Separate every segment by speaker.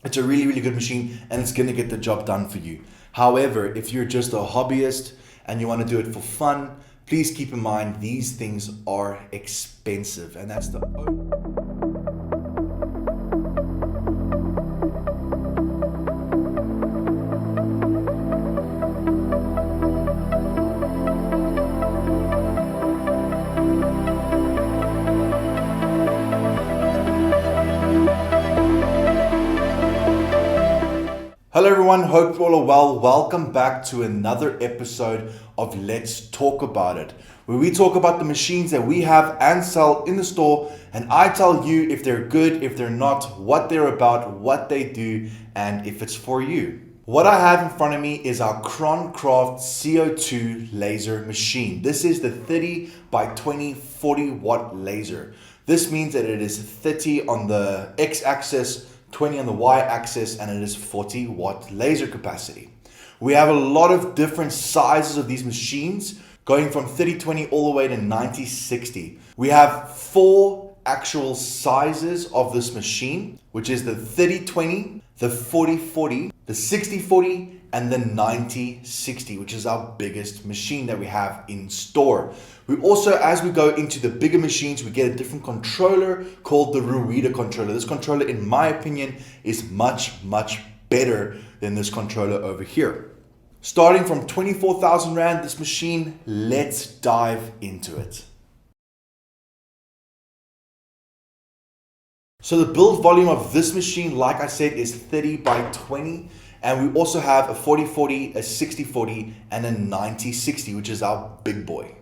Speaker 1: It's a really, really good machine and it's going to get the job done for you. However, if you're just a hobbyist and you want to do it for fun, please keep in mind these things are expensive, and that's the Hello everyone, hope you all are well. Welcome back to another episode of Let's Talk About It, where we talk about the machines that we have and sell in the store, and I tell you if they're good, if they're not, what they're about, what they do, and if it's for you. What I have in front of me is our Cron Craft CO2 laser machine. This is the 30 by 20 40 watt laser. This means that it is 30 on the x-axis, 20 on the y-axis, and it is 40 watt laser capacity. We have a lot of different sizes of these machines, going from 30-20 all the way to 90-60. We have 4 actual sizes of this machine, which is the 30-20, the 40-40, the 60-40, and the 90-60, which is our biggest machine that we have in store. We also, as we go into the bigger machines, we get a different controller called the Ruida controller. This controller, in my opinion, is much better than this controller over here. Starting from 24,000 Rand, this machine, let's dive into it. So the build volume of this machine, like I said, is 30 by 20. And we also have a 40-40, a 60-40, and a 90-60, which is our big boy.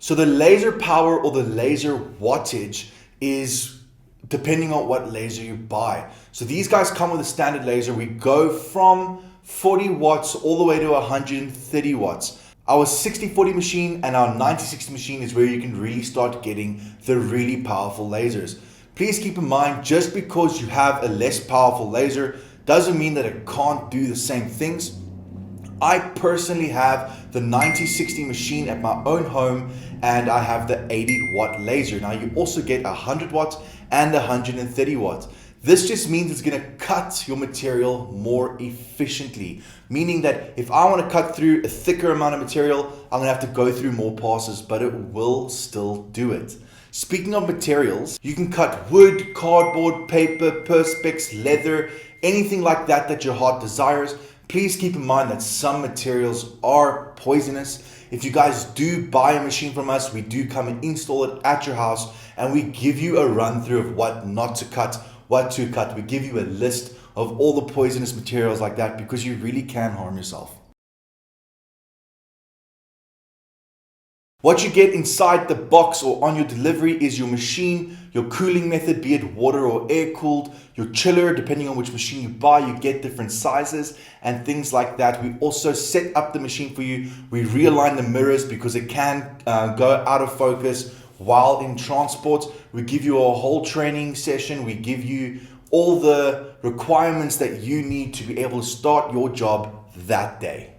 Speaker 1: So the laser power or the laser wattage is depending on what laser you buy. So these guys come with a standard laser. We go from 40 watts all the way to 130 watts. Our 60-40 machine and our 90-60 machine is where you can really start getting the really powerful lasers. Please keep in mind, just because you have a less powerful laser doesn't mean that it can't do the same things. I personally have the 90-60 machine at my own home, and I have the 80 watt laser. Now you also get 100 watts and 130 watts. This just means it's going to cut your material more efficiently, meaning that if I want to cut through a thicker amount of material, I'm going to have to go through more passes, but it will still do it. Speaking of materials, you can cut wood, cardboard, paper, perspex, leather, anything like that your heart desires. Please keep in mind that some materials are poisonous. If you guys do buy a machine from us, we do come and install it at your house, and we give you a run through of what not to cut, what to cut. We give you a list of all the poisonous materials like that, because you really can harm yourself. What you get inside the box or on your delivery is your machine, your cooling method, be it water or air cooled, your chiller, depending on which machine you buy, you get different sizes and things like that. We also set up the machine for you. We realign the mirrors because it can go out of focus while in transport. We give you a whole training session. We give you all the requirements that you need to be able to start your job that day.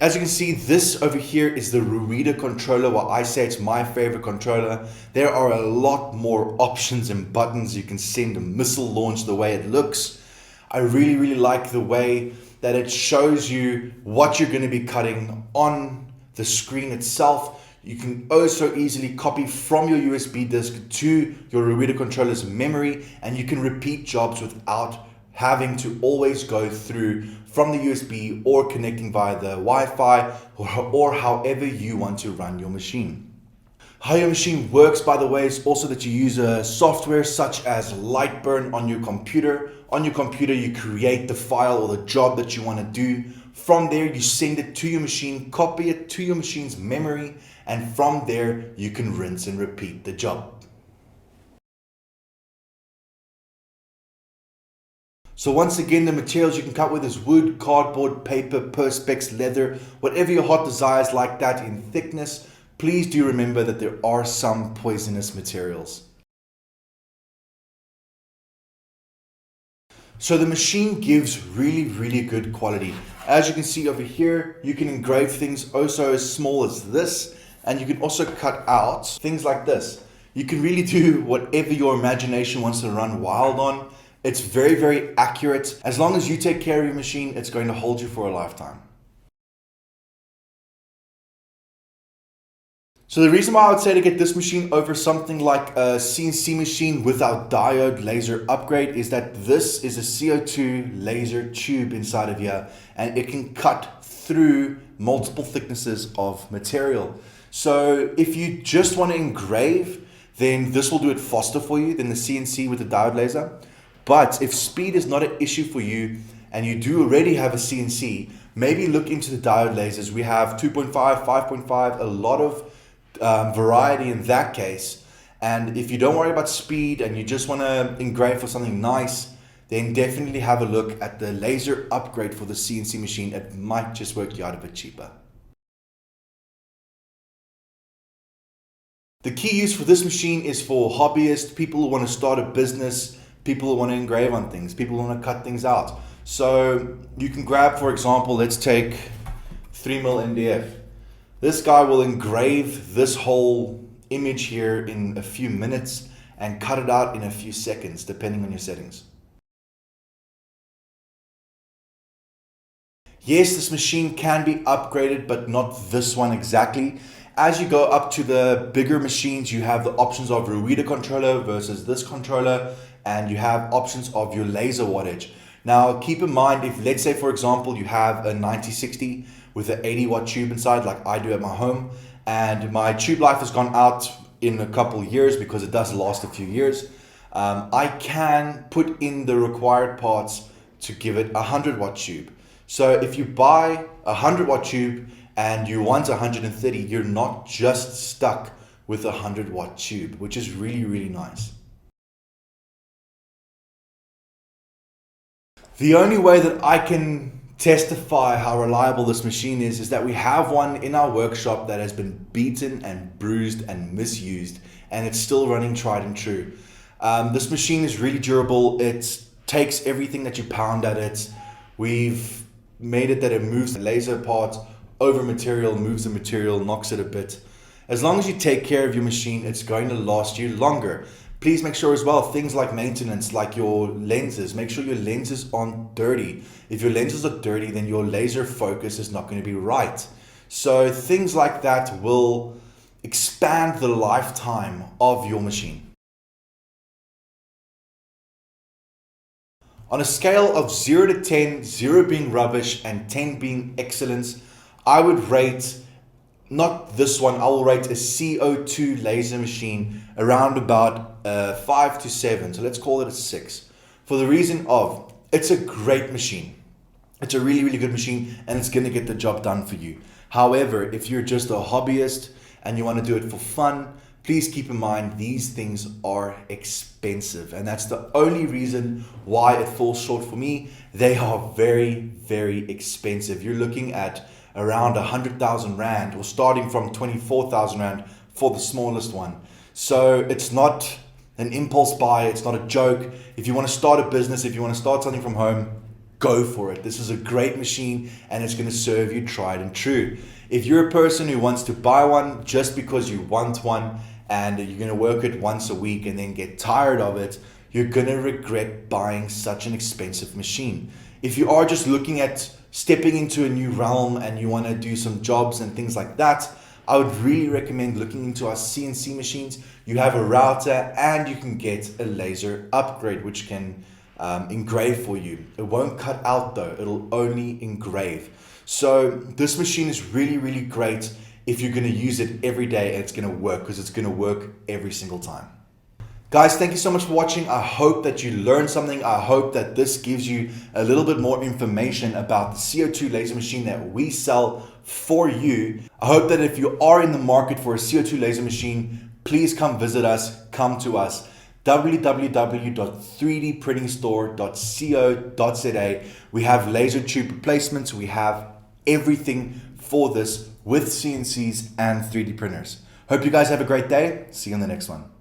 Speaker 1: As you can see, this over here is the Ruida controller. Well, I say it's my favorite controller. There are a lot more options and buttons. You can send a missile launch the way it looks. I really like the way that it shows you what you're going to be cutting on the screen itself. You can also easily copy from your USB disk to your Ruida controller's memory, and you can repeat jobs without having to always go through from the USB or connecting via the Wi-Fi or however you want to run your machine. How your machine works, by the way, is also that you use a software such as Lightburn on your computer. On your computer, you create the file or the job that you want to do. From there, you send it to your machine, copy it to your machine's memory, and from there, you can rinse and repeat the job. So once again, the materials you can cut with is wood, cardboard, paper, perspex, leather, whatever your heart desires like that in thickness. Please do remember that there are some poisonous materials. So the machine gives really good quality. As you can see over here, you can engrave things also as small as this. and you can also cut out things like this. You can really do whatever your imagination wants to run wild on. It's very, very accurate. As long as you take care of your machine, it's going to hold you for a lifetime. So the reason why I would say to get this machine over something like a CNC machine without diode laser upgrade is that this is a CO2 laser tube inside of here, and it can cut through multiple thicknesses of material. So if you just want to engrave, then this will do it faster for you than the CNC with the diode laser. But if speed is not an issue for you and you do already have a CNC, maybe look into the diode lasers. We have 2.5, 5.5, a lot of variety in that case. And if you don't worry about speed and you just want to engrave for something nice, then definitely have a look at the laser upgrade for the CNC machine. It might just work you out a bit cheaper. The key use for this machine is for hobbyists, people who want to start a business, people who want to engrave on things, people who want to cut things out. So you can grab, for example, let's take 3mm MDF. This guy will engrave this whole image here in a few minutes and cut it out in a few seconds, depending on your settings. Yes, this machine can be upgraded, but not this one exactly. As you go up to the bigger machines, you have the options of your reader controller versus this controller, and you have options of your laser wattage. Now, keep in mind, if let's say, for example, you have a 9060 with an 80-watt tube inside, like I do at my home, and my tube life has gone out in a couple years because it does last a few years, I can put in the required parts to give it a 100-watt tube. So if you buy a 100-watt tube and you want 130, you're not just stuck with a 100-watt tube, which is really, really nice. The only way that I can testify how reliable this machine is that we have one in our workshop that has been beaten and bruised and misused, and it's still running tried and true. This machine is really durable. It takes everything that you pound at it. We've made it that it moves the laser parts over material, moves the material, knocks it a bit. As long as you take care of your machine, it's going to last you longer. Please make sure as well, things like maintenance, like your lenses, make sure your lenses aren't dirty. If your lenses are dirty, then your laser focus is not going to be right. So things like that will expand the lifetime of your machine. On a scale of 0 to 10, 0 being rubbish and 10 being excellence, I would rate, not this one, I will rate a CO2 laser machine around about 5 to 7. So let's call it a 6. For the reason of, it's a great machine. It's a really, really good machine, and it's going to get the job done for you. However, if you're just a hobbyist and you want to do it for fun, please keep in mind these things are expensive, and that's the only reason why it falls short for me. They are very, very expensive. You're looking at around 100,000 Rand, or starting from 24,000 Rand for the smallest one. So it's not an impulse buy, it's not a joke. If you want to start a business, if you want to start something from home, go for it. This is a great machine and it's going to serve you tried and true. If you're a person who wants to buy one just because you want one and you're going to work it once a week and then get tired of it, you're going to regret buying such an expensive machine. If you are just looking at stepping into a new realm and you want to do some jobs and things like that, I would really recommend looking into our CNC machines. You have a router and you can get a laser upgrade which can engrave for you. It won't cut out though, it'll only engrave. So this machine is really, really great if you're going to use it every day, and it's going to work because it's going to work every single time. Guys, thank you so much for watching. I hope that you learned something. I hope that this gives you a little bit more information about the CO2 laser machine that we sell for you. I hope that if you are in the market for a CO2 laser machine, please come visit us, come to us. www.3dprintingstore.co.za. We have laser tube replacements. We have everything for this with CNCs and 3D printers. Hope you guys have a great day. See you on the next one.